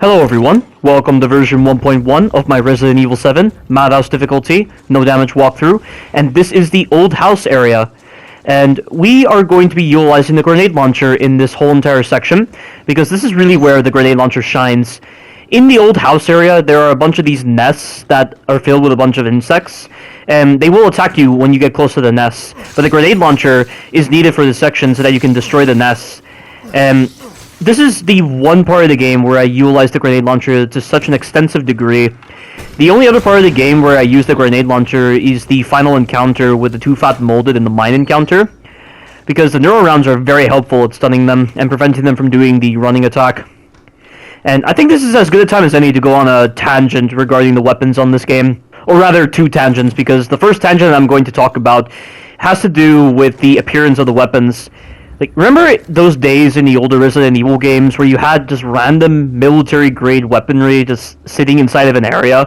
Hello everyone, welcome to version 1.1 of my Resident Evil 7 Madhouse difficulty, no damage walkthrough, and this is the old house area. And we are going to be utilizing the grenade launcher in this whole entire section, because this is really where the grenade launcher shines. In the old house area, there are a bunch of these nests that are filled with a bunch of insects, and they will attack you when you get close to the nests. But the grenade launcher is needed for this section so that you can destroy the nests. And this is the one part of the game where I utilize the grenade launcher to such an extensive degree. The only other part of the game where I use the grenade launcher is the final encounter with the two fat molded in the mine encounter, because the neural rounds are very helpful at stunning them and preventing them from doing the running attack. And I think this is as good a time as any to go on a tangent regarding the weapons on this game. Or rather, two tangents, because the first tangent I'm going to talk about has to do with the appearance of the weapons. Like, remember those days in the older Resident Evil games where you had just random military-grade weaponry just sitting inside of an area,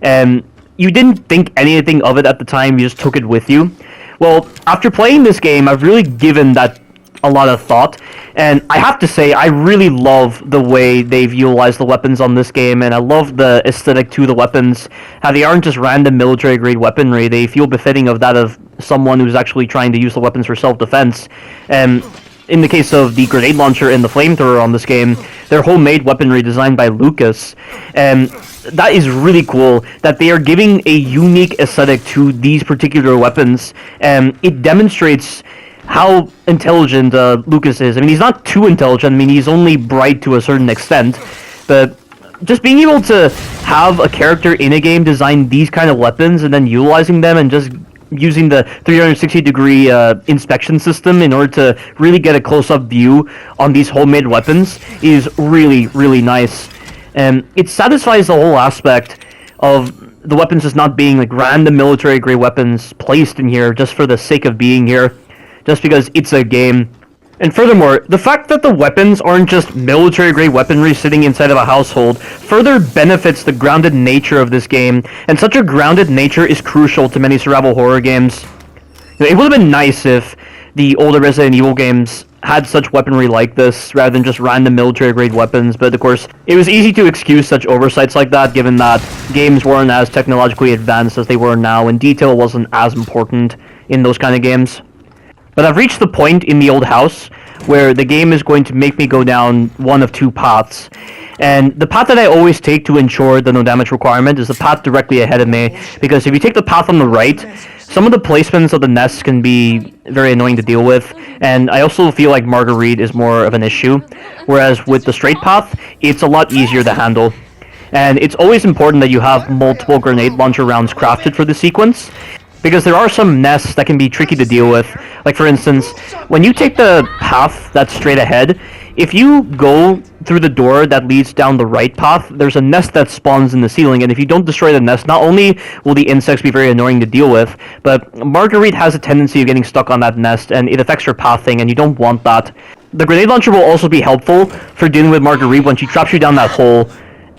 and you didn't think anything of it at the time, you just took it with you? Well, after playing this game, I've really given that a lot of thought, and I have to say, I really love the way they've utilized the weapons on this game, and I love the aesthetic to the weapons. How they aren't just random military-grade weaponry, they feel befitting of that of someone who's actually trying to use the weapons for self-defense. And in the case of the grenade launcher and the flamethrower on this game, they're homemade weaponry designed by Lucas. And that is really cool, that they are giving a unique aesthetic to these particular weapons, and it demonstrates how intelligent Lucas is. I mean, he's not too intelligent. I mean, he's only bright to a certain extent, but just being able to have a character in a game design these kind of weapons and then utilizing them and just using the 360-degree inspection system in order to really get a close-up view on these homemade weapons is really, really nice. And it satisfies the whole aspect of the weapons just not being like random military-grade weapons placed in here just for the sake of being here, just because it's a game. And furthermore, the fact that the weapons aren't just military-grade weaponry sitting inside of a household further benefits the grounded nature of this game, and such a grounded nature is crucial to many survival horror games. It would have been nice if the older Resident Evil games had such weaponry like this, rather than just random military-grade weapons, but of course, it was easy to excuse such oversights like that, given that games weren't as technologically advanced as they were now, and detail wasn't as important in those kind of games. But I've reached the point in the old house where the game is going to make me go down one of two paths. And the path that I always take to ensure the no damage requirement is the path directly ahead of me, because if you take the path on the right, some of the placements of the nests can be very annoying to deal with, and I also feel like Marguerite is more of an issue, whereas with the straight path, it's a lot easier to handle. And it's always important that you have multiple grenade launcher rounds crafted for the sequence, because there are some nests that can be tricky to deal with. Like, for instance, when you take the path that's straight ahead, if you go through the door that leads down the right path, there's a nest that spawns in the ceiling, and if you don't destroy the nest, not only will the insects be very annoying to deal with, but Marguerite has a tendency of getting stuck on that nest, and it affects her pathing, and you don't want that. The grenade launcher will also be helpful for dealing with Marguerite when she traps you down that hole.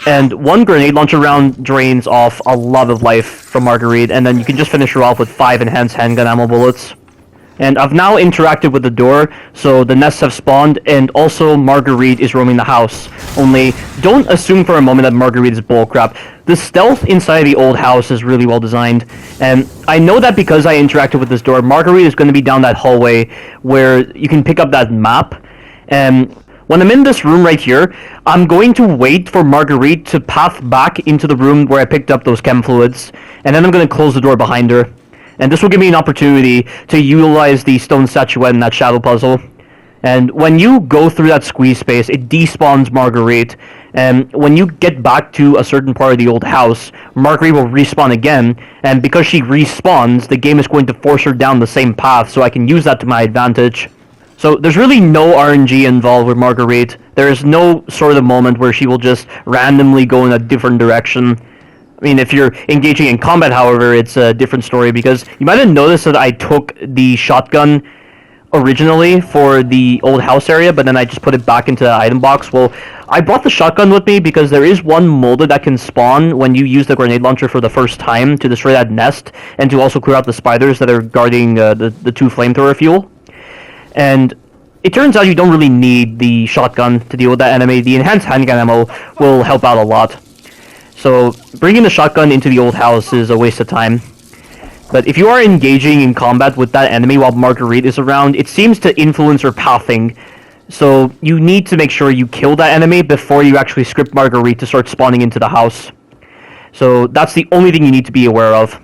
And one grenade launcher round drains off a lot of life from Marguerite, and then you can just finish her off with 5 enhanced handgun ammo bullets. And I've now interacted with the door, so the nests have spawned, and also Marguerite is roaming the house. Only, don't assume for a moment that Marguerite is bullcrap. The stealth inside the old house is really well designed, and I know that because I interacted with this door, Marguerite is going to be down that hallway where you can pick up that map, and when I'm in this room right here, I'm going to wait for Marguerite to path back into the room where I picked up those chem fluids, and then I'm going to close the door behind her. And this will give me an opportunity to utilize the stone statuette in that shadow puzzle. And when you go through that squeeze space, it despawns Marguerite, and when you get back to a certain part of the old house, Marguerite will respawn again, and because she respawns, the game is going to force her down the same path, so I can use that to my advantage. So there's really no RNG involved with Marguerite. There is no sort of moment where she will just randomly go in a different direction. I mean, if you're engaging in combat, however, it's a different story, because you might have noticed that I took the shotgun originally for the old house area, but then I just put it back into the item box. Well, I brought the shotgun with me because there is one molded that can spawn when you use the grenade launcher for the first time to destroy that nest, and to also clear out the spiders that are guarding the two flamethrower fuel. And it turns out you don't really need the shotgun to deal with that enemy. The enhanced handgun ammo will help out a lot. So bringing the shotgun into the old house is a waste of time. But if you are engaging in combat with that enemy while Marguerite is around, it seems to influence her pathing. So you need to make sure you kill that enemy before you actually script Marguerite to start spawning into the house. So that's the only thing you need to be aware of.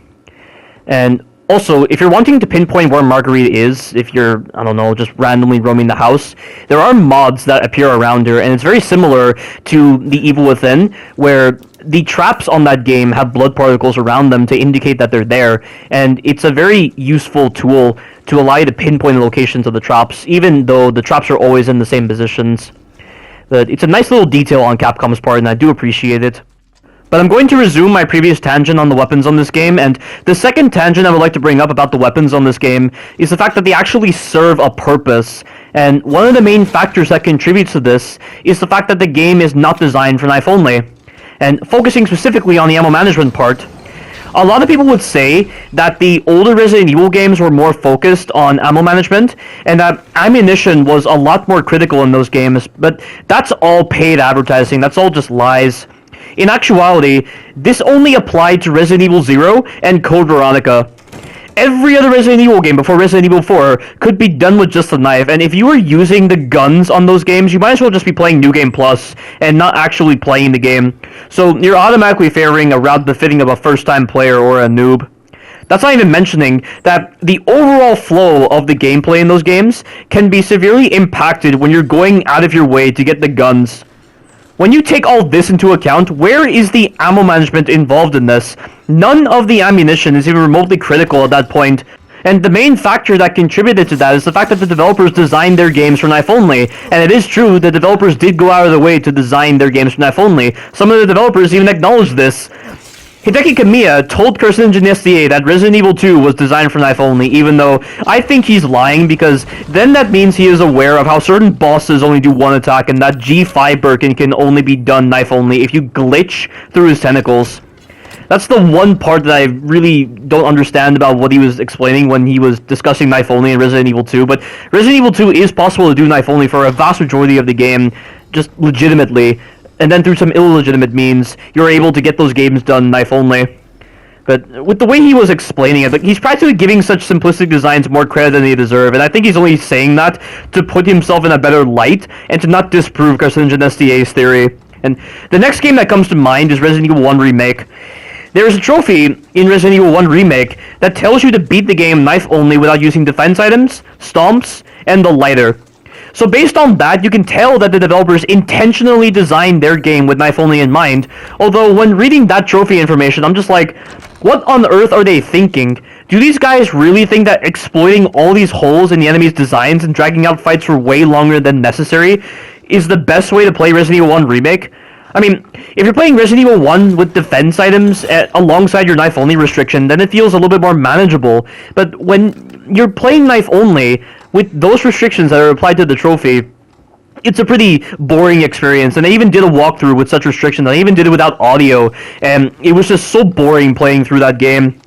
And also, if you're wanting to pinpoint where Marguerite is, if you're, I don't know, just randomly roaming the house, there are mods that appear around her, and it's very similar to The Evil Within, where the traps on that game have blood particles around them to indicate that they're there, and it's a very useful tool to allow you to pinpoint the locations of the traps, even though the traps are always in the same positions. But it's a nice little detail on Capcom's part, and I do appreciate it. But I'm going to resume my previous tangent on the weapons on this game, and the second tangent I would like to bring up about the weapons on this game is the fact that they actually serve a purpose. And one of the main factors that contributes to this is the fact that the game is not designed for knife only. And focusing specifically on the ammo management part, a lot of people would say that the older Resident Evil games were more focused on ammo management, and that ammunition was a lot more critical in those games, but that's all paid advertising, that's all just lies. In actuality, this only applied to Resident Evil 0 and Code Veronica. Every other Resident Evil game before Resident Evil 4 could be done with just a knife, and if you were using the guns on those games, you might as well just be playing New Game Plus and not actually playing the game. So you're automatically favoring a route befitting of a first-time player or a noob. That's not even mentioning that the overall flow of the gameplay in those games can be severely impacted when you're going out of your way to get the guns. When you take all this into account, where is the ammo management involved in this? None of the ammunition is even remotely critical at that point. And the main factor that contributed to that is the fact that the developers designed their games for knife only. And it is true, the developers did go out of their way to design their games for knife only. Some of the developers even acknowledged this. Hideki Kamiya told Kirsten Genestier that Resident Evil 2 was designed for knife only, even though I think he's lying, because then that means he is aware of how certain bosses only do one attack, and that G5 Birkin can only be done knife only if you glitch through his tentacles. That's the one part that I really don't understand about what he was explaining when he was discussing knife only in Resident Evil 2, but Resident Evil 2 is possible to do knife only for a vast majority of the game, just legitimately. And then through some illegitimate means, you're able to get those games done knife only. But with the way he was explaining it, he's practically giving such simplistic designs more credit than they deserve, and I think he's only saying that to put himself in a better light, and to not disprove Kirsten Genestier's theory. And the next game that comes to mind is Resident Evil 1 Remake. There is a trophy in Resident Evil 1 Remake that tells you to beat the game knife only without using defense items, stomps, and the lighter. So based on that, you can tell that the developers intentionally designed their game with knife only in mind, although when reading that trophy information, I'm just like, what on earth are they thinking? Do these guys really think that exploiting all these holes in the enemy's designs and dragging out fights for way longer than necessary is the best way to play Resident Evil 1 Remake? I mean, if you're playing Resident Evil 1 with defense items alongside your knife only restriction, then it feels a little bit more manageable, but when you're playing knife only, with those restrictions that are applied to the trophy, it's a pretty boring experience, and they even did a walkthrough with such restrictions. They even did it without audio, and it was just so boring playing through that game.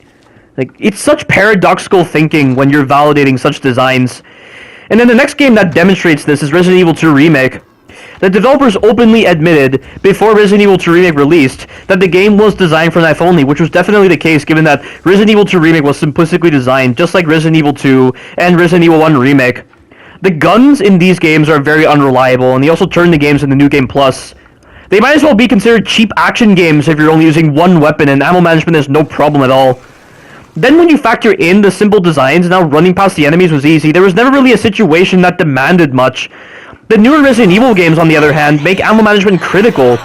Like, it's such paradoxical thinking when you're validating such designs. And then the next game that demonstrates this is Resident Evil 2 Remake. The developers openly admitted, before Resident Evil 2 Remake released, that the game was designed for knife only, which was definitely the case given that Resident Evil 2 Remake was simplistically designed, just like Resident Evil 2 and Resident Evil 1 Remake. The guns in these games are very unreliable, and they also turn the games into New Game Plus. They might as well be considered cheap action games if you're only using one weapon and ammo management is no problem at all. Then when you factor in the simple designs and how running past the enemies was easy, there was never really a situation that demanded much. The newer Resident Evil games, on the other hand, make ammo management critical.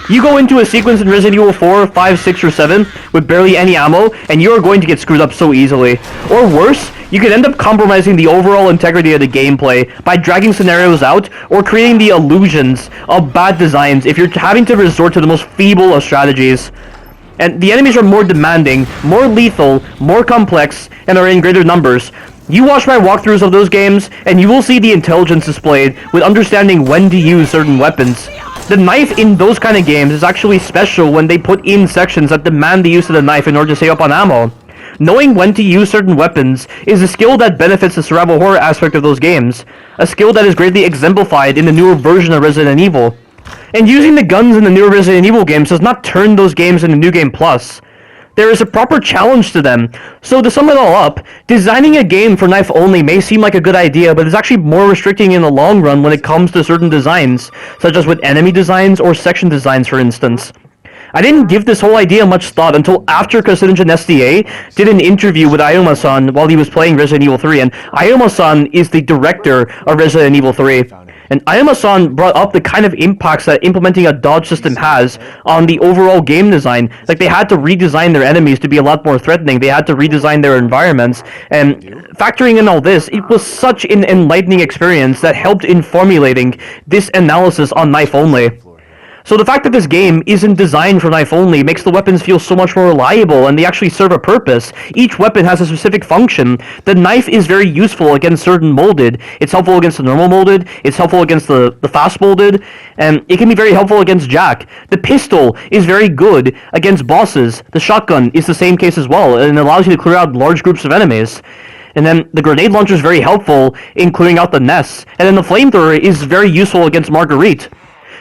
You go into a sequence in Resident Evil 4, 5, 6, or 7 with barely any ammo, and you are going to get screwed up so easily. Or worse, you could end up compromising the overall integrity of the gameplay by dragging scenarios out or creating the illusions of bad designs if you're having to resort to the most feeble of strategies. And the enemies are more demanding, more lethal, more complex, and are in greater numbers. You watch my walkthroughs of those games, and you will see the intelligence displayed with understanding when to use certain weapons. The knife in those kind of games is actually special when they put in sections that demand the use of the knife in order to save up on ammo. Knowing when to use certain weapons is a skill that benefits the survival horror aspect of those games, a skill that is greatly exemplified in the newer version of Resident Evil. And using the guns in the newer Resident Evil games does not turn those games into New Game Plus. There is a proper challenge to them. So to sum it all up, designing a game for knife only may seem like a good idea, but it's actually more restricting in the long run when it comes to certain designs, such as with enemy designs or section designs, for instance. I didn't give this whole idea much thought until after Kasinjin SDA did an interview with Ayoma-san while he was playing Resident Evil 3, and Ayoma-san is the director of Resident Evil 3. And Ayama-san brought up the kind of impacts that implementing a dodge system has on the overall game design. Like, they had to redesign their enemies to be a lot more threatening. They had to redesign their environments. And factoring in all this, it was such an enlightening experience that helped in formulating this analysis on knife only. So the fact that this game isn't designed for knife only makes the weapons feel so much more reliable, and they actually serve a purpose. Each weapon has a specific function. The knife is very useful against certain molded. It's helpful against the normal molded, it's helpful against the fast molded, and it can be very helpful against Jack. The pistol is very good against bosses. The shotgun is the same case as well, and it allows you to clear out large groups of enemies. And then the grenade launcher is very helpful in clearing out the nests. And then the flamethrower is very useful against Marguerite.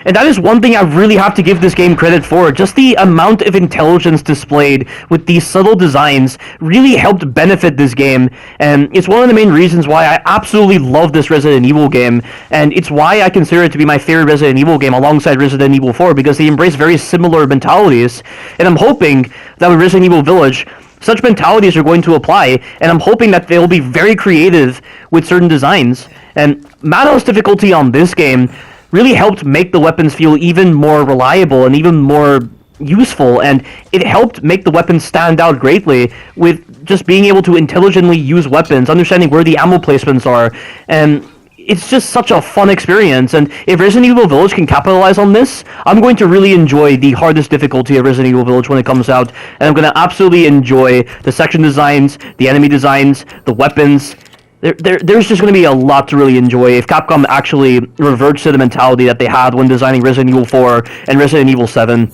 And that is one thing I really have to give this game credit for. Just the amount of intelligence displayed with these subtle designs really helped benefit this game. And it's one of the main reasons why I absolutely love this Resident Evil game. And it's why I consider it to be my favorite Resident Evil game alongside Resident Evil 4, because they embrace very similar mentalities. And I'm hoping that with Resident Evil Village, such mentalities are going to apply, and I'm hoping that they'll be very creative with certain designs. And Madhouse difficulty on this game really helped make the weapons feel even more reliable and even more useful, and it helped make the weapons stand out greatly with just being able to intelligently use weapons, understanding where the ammo placements are, and it's just such a fun experience. And if Resident Evil Village can capitalize on this, I'm going to really enjoy the hardest difficulty of Resident Evil Village when it comes out, and I'm going to absolutely enjoy the section designs, the enemy designs, the weapons. There's just going to be a lot to really enjoy if Capcom actually reverts to the mentality that they had when designing Resident Evil 4 and Resident Evil 7.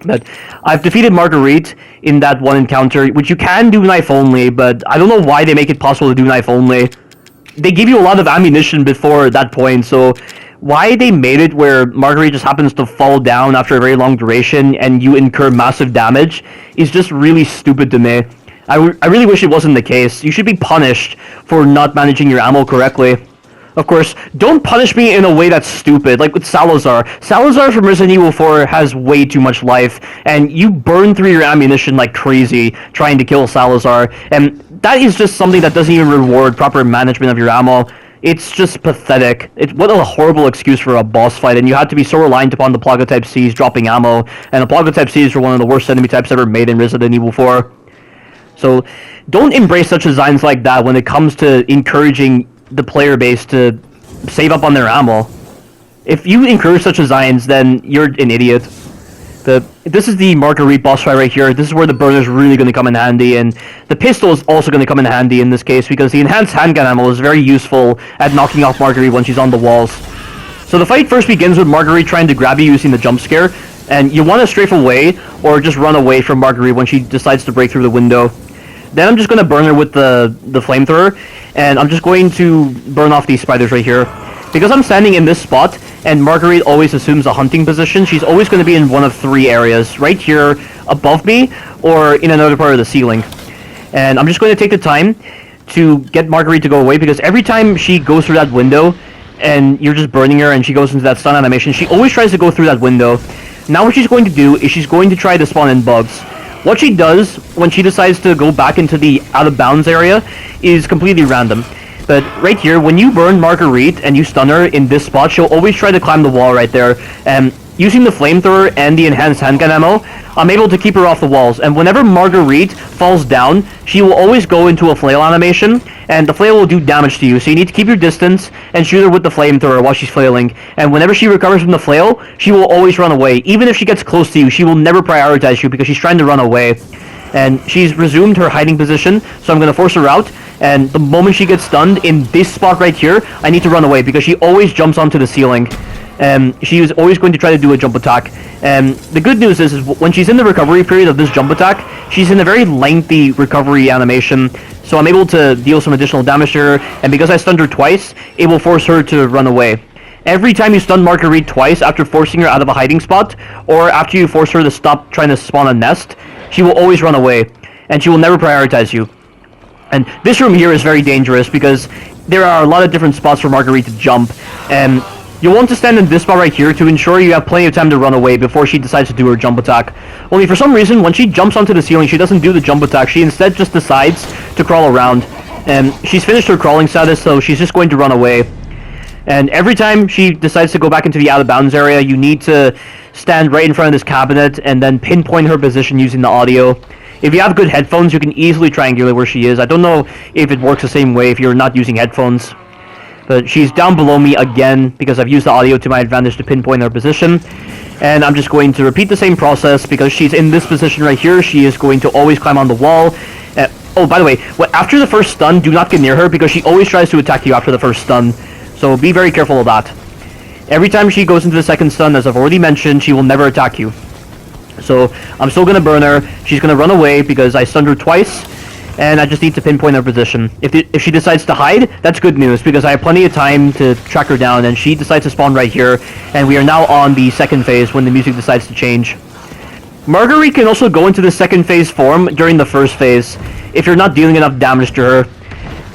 But I've defeated Marguerite in that one encounter, which you can do knife only, but I don't know why they make it possible to do knife only. They give you a lot of ammunition before that point, so why they made it where Marguerite just happens to fall down after a very long duration and you incur massive damage is just really stupid to me. I really wish it wasn't the case. You should be punished for not managing your ammo correctly. Of course, don't punish me in a way that's stupid, like with Salazar. Salazar from Resident Evil 4 has way too much life, and you burn through your ammunition like crazy trying to kill Salazar, and that is just something that doesn't even reward proper management of your ammo. It's just pathetic. What a horrible excuse for a boss fight, and you had to be so reliant upon the Plaga Type Cs dropping ammo, and the Plaga Type Cs are one of the worst enemy types ever made in Resident Evil 4. So don't embrace such designs like that when it comes to encouraging the player base to save up on their ammo. If you encourage such designs, then you're an idiot. This is the Marguerite boss fight right here. This is where the burner is really going to come in handy, and the pistol is also going to come in handy in this case because the enhanced handgun ammo is very useful at knocking off Marguerite when she's on the walls. So the fight first begins with Marguerite trying to grab you using the jump scare, and you want to strafe away or just run away from Marguerite when she decides to break through the window. Then I'm just going to burn her with the flamethrower, and I'm just going to burn off these spiders right here. Because I'm standing in this spot, and Marguerite always assumes a hunting position, she's always going to be in one of three areas. Right here, above me, or in another part of the ceiling. And I'm just going to take the time to get Marguerite to go away, because every time she goes through that window, and you're just burning her, and she goes into that stun animation, she always tries to go through that window. Now what she's going to do is she's going to try to spawn in bugs. What she does when she decides to go back into the out-of-bounds area is completely random. But right here, when you burn Marguerite and you stun her in this spot, she'll always try to climb the wall right there. And using the flamethrower and the enhanced handgun ammo, I'm able to keep her off the walls. And whenever Marguerite falls down, she will always go into a flail animation, and the flail will do damage to you. So you need to keep your distance and shoot her with the flamethrower while she's flailing. And whenever she recovers from the flail, she will always run away. Even if she gets close to you, she will never prioritize you because she's trying to run away. And she's resumed her hiding position, so I'm going to force her out. And the moment she gets stunned in this spot right here, I need to run away because she always jumps onto the ceiling. She is always going to try to do a jump attack. And the good news is when she's in the recovery period of this jump attack, she's in a very lengthy recovery animation, so I'm able to deal some additional damage to her, and because I stunned her twice, it will force her to run away. Every time you stun Marguerite twice after forcing her out of a hiding spot, or after you force her to stop trying to spawn a nest, she will always run away, and she will never prioritize you. And this room here is very dangerous because there are a lot of different spots for Marguerite to jump, and you'll want to stand in this spot right here to ensure you have plenty of time to run away before she decides to do her jump attack. Only for some reason, when she jumps onto the ceiling, she doesn't do the jump attack. She instead just decides to crawl around. And she's finished her crawling status, so she's just going to run away. And every time she decides to go back into the out of bounds area, you need to stand right in front of this cabinet and then pinpoint her position using the audio. If you have good headphones, you can easily triangulate where she is. I don't know if it works the same way if you're not using headphones. But she's down below me again because I've used the audio to my advantage to pinpoint her position. And I'm just going to repeat the same process because she's in this position right here. She is going to always climb on the wall. Oh, by the way, after the first stun, do not get near her because she always tries to attack you after the first stun. So be very careful of that. Every time she goes into the second stun, as I've already mentioned, she will never attack you. So I'm still going to burn her. She's going to run away because I stunned her twice. And I just need to pinpoint her position. If she decides to hide, that's good news, because I have plenty of time to track her down, and she decides to spawn right here, and we are now on the second phase when the music decides to change. Marguerite can also go into the second phase form during the first phase, if you're not dealing enough damage to her.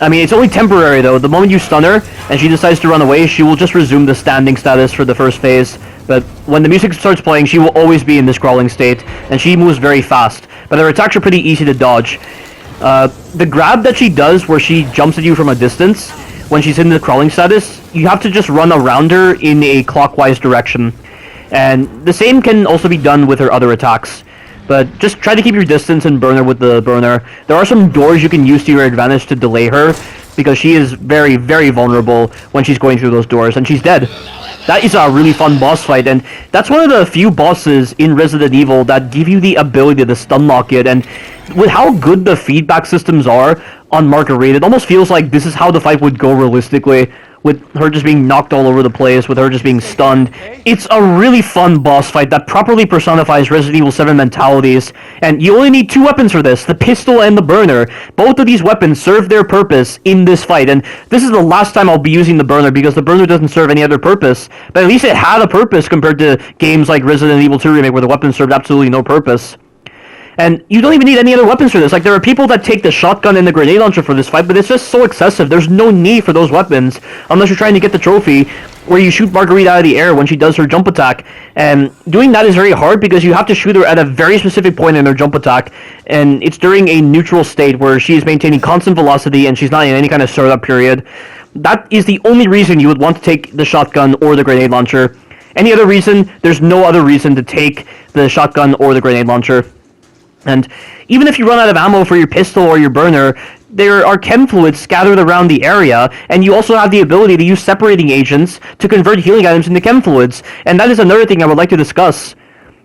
I mean, it's only temporary though. The moment you stun her, and she decides to run away, she will just resume the standing status for the first phase. But when the music starts playing, she will always be in this crawling state, and she moves very fast. But her attacks are pretty easy to dodge. The grab that she does where she jumps at you from a distance when she's in the crawling status, you have to just run around her in a clockwise direction. And the same can also be done with her other attacks. But just try to keep your distance and burn her with the burner. There are some doors you can use to your advantage to delay her, because she is very, very vulnerable when she's going through those doors, and she's dead. That is a really fun boss fight, and that's one of the few bosses in Resident Evil that give you the ability to stun lock it, and with how good the feedback systems are on Marguerite, it almost feels like this is how the fight would go realistically, with her just being knocked all over the place, with her just being stunned. It's a really fun boss fight that properly personifies Resident Evil 7 mentalities, and you only need two weapons for this, the pistol and the burner. Both of these weapons serve their purpose in this fight, and this is the last time I'll be using the burner because the burner doesn't serve any other purpose, but at least it had a purpose compared to games like Resident Evil 2 Remake where the weapons served absolutely no purpose. And you don't even need any other weapons for this. Like, there are people that take the shotgun and the grenade launcher for this fight, but it's just so excessive. There's no need for those weapons unless you're trying to get the trophy where you shoot Marguerite out of the air when she does her jump attack. And doing that is very hard because you have to shoot her at a very specific point in her jump attack, and it's during a neutral state where she is maintaining constant velocity and she's not in any kind of startup period. That is the only reason you would want to take the shotgun or the grenade launcher. Any other reason, there's no other reason to take the shotgun or the grenade launcher. And even if you run out of ammo for your pistol or your burner, there are chem fluids scattered around the area, and you also have the ability to use separating agents to convert healing items into chem fluids, and that is another thing I would like to discuss.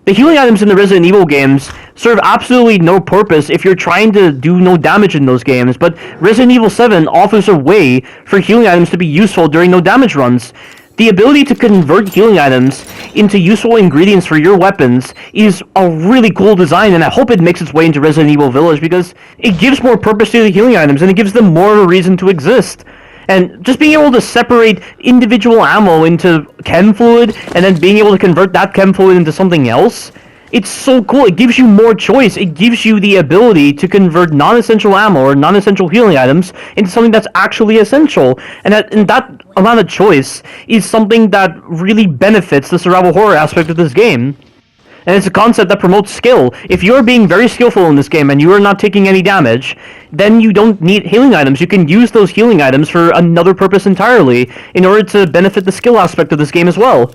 The healing items in the Resident Evil games serve absolutely no purpose if you're trying to do no damage in those games, but Resident Evil 7 offers a way for healing items to be useful during no damage runs. The ability to convert healing items into useful ingredients for your weapons is a really cool design, and I hope it makes its way into Resident Evil Village because it gives more purpose to the healing items and it gives them more of a reason to exist. And just being able to separate individual ammo into chem fluid and then being able to convert that chem fluid into something else, it's so cool. It gives you more choice. It gives you the ability to convert non-essential ammo or non-essential healing items into something that's actually essential. And that amount of choice is something that really benefits the survival horror aspect of this game. And it's a concept that promotes skill. If you're being very skillful in this game and you are not taking any damage, then you don't need healing items. You can use those healing items for another purpose entirely in order to benefit the skill aspect of this game as well.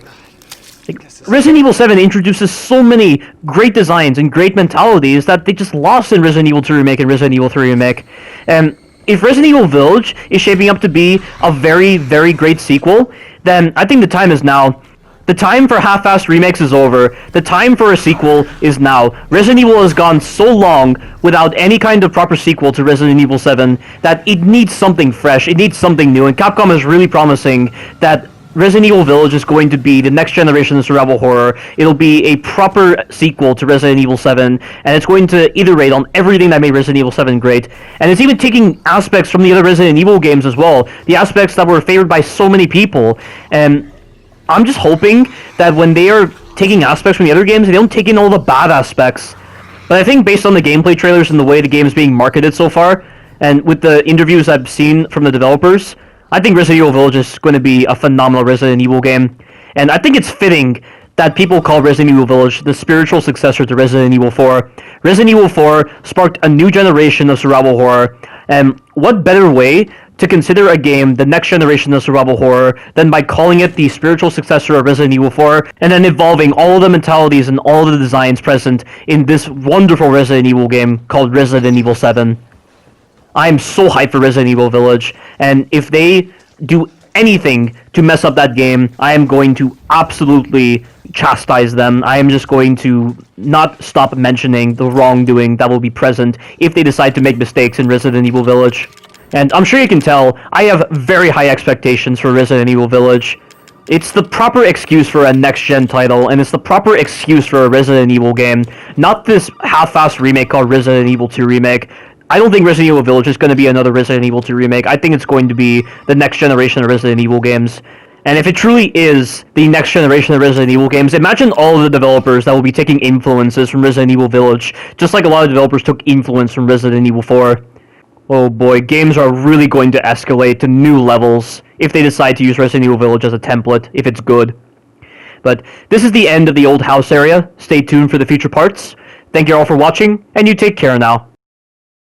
Resident Evil 7 introduces so many great designs and great mentalities that they just lost in Resident Evil 2 Remake and Resident Evil 3 Remake. And if Resident Evil Village is shaping up to be a very, very great sequel, then I think the time is now. The time for half-assed remakes is over. The time for a sequel is now. Resident Evil has gone so long without any kind of proper sequel to Resident Evil 7 that it needs something fresh, it needs something new, and Capcom is really promising that Resident Evil Village is going to be the next generation of survival horror. It'll be a proper sequel to Resident Evil 7, and it's going to iterate on everything that made Resident Evil 7 great. And it's even taking aspects from the other Resident Evil games as well, the aspects that were favored by so many people. And I'm just hoping that when they are taking aspects from the other games, they don't take in all the bad aspects. But I think based on the gameplay trailers and the way the game is being marketed so far, and with the interviews I've seen from the developers, I think Resident Evil Village is going to be a phenomenal Resident Evil game. And I think it's fitting that people call Resident Evil Village the spiritual successor to Resident Evil 4. Resident Evil 4 sparked a new generation of survival horror, and what better way to consider a game the next generation of survival horror than by calling it the spiritual successor of Resident Evil 4, and then evolving all of the mentalities and all of the designs present in this wonderful Resident Evil game called Resident Evil 7. I'm so hyped for Resident Evil Village, and if they do anything to mess up that game, I am going to absolutely chastise them. I am just going to not stop mentioning the wrongdoing that will be present if they decide to make mistakes in Resident Evil Village. And I'm sure you can tell, I have very high expectations for Resident Evil Village. It's the proper excuse for a next-gen title, and it's the proper excuse for a Resident Evil game, not this half-assed remake called Resident Evil 2 Remake. I don't think Resident Evil Village is going to be another Resident Evil 2 remake. I think it's going to be the next generation of Resident Evil games. And if it truly is the next generation of Resident Evil games, imagine all of the developers that will be taking influences from Resident Evil Village, just like a lot of developers took influence from Resident Evil 4. Oh boy, games are really going to escalate to new levels if they decide to use Resident Evil Village as a template, if it's good. But this is the end of the old house area. Stay tuned for the future parts. Thank you all for watching, and you take care now.